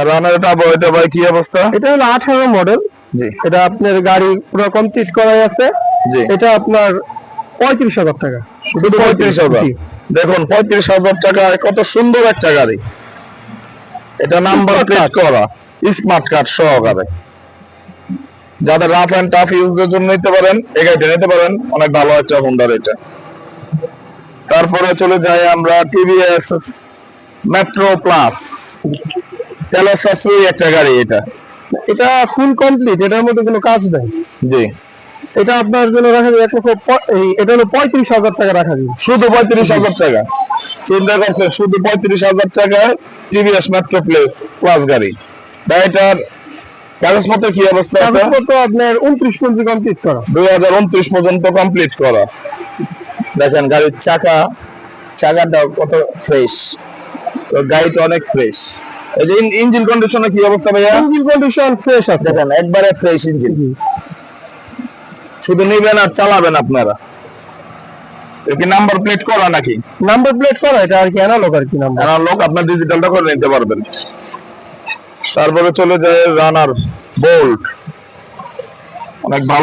রানার এটা ভাই কি অবস্থা? এটা হলো 18 মডেল। জি এটা আপনার গাড়ি পুরো কমপ্লিট করাই আছে। জি। এটা আপনার 35,000 টাকা। শুধু 35,000? জি। দেখুন 35,000 টাকায় কত সুন্দর একটা গাড়ি। এটা নাম্বার Smart প্লেট card। করা, স্মার্ট কার্ড সহকারে। যাদের রাফ এন্ড টাফ ইউজের জন্য নিতে পারেন, এই গাড়িটা নিতে পারেন, অনেক ভালো একটা হোন্ডার এটা। তারপরে চলে যাই আমরা টিভিএস মেট্রো প্লাস, তেলের সাশ্রয়ী একটা গাড়ি এটা। এটা ফুল কমপ্লিট, এটার মধ্যে কোনো কাজ নেই। জি। এটা আপনার জন্য রাখা যাবে এটা হলো 35,000 টাকা রাখা যাবে। শুধু 35,000 টাকা? চিন্তা করছেন, শুধু 35,000 টাকায় টিভিএস মেট্রো প্লাস গাড়ি। গাড়িটার কাগজপত্র কি অবস্থা? কাগজপত্র আপনার 29 পর্যন্ত কমপ্লিট করা, 2029 পর্যন্ত কমপ্লিট করা। দেখেন গাড়ির চাকাটা কত ফ্রেশ, গাড়িটা অনেক ফ্রেশ। এই যে ইঞ্জিন কন্ডিশনে কি অবস্থা ভাইয়া? ইঞ্জিন কন্ডিশন ফ্রেশ আছে। দেখেন একবারে ফ্রেশ ইঞ্জিন। শুধু নিবেন আর চালাবেন আপনারা। এর কি নাম্বার প্লেট করা নাকি? নাম্বার প্লেট করা, এটা আর কি অ্যানালগ আর কি নাম্বার। লোক আপনার ডিজিটালটা করে নিতে পারবেন। তারপরে চলে যায় রানার বোল্ট, অনেক ভালো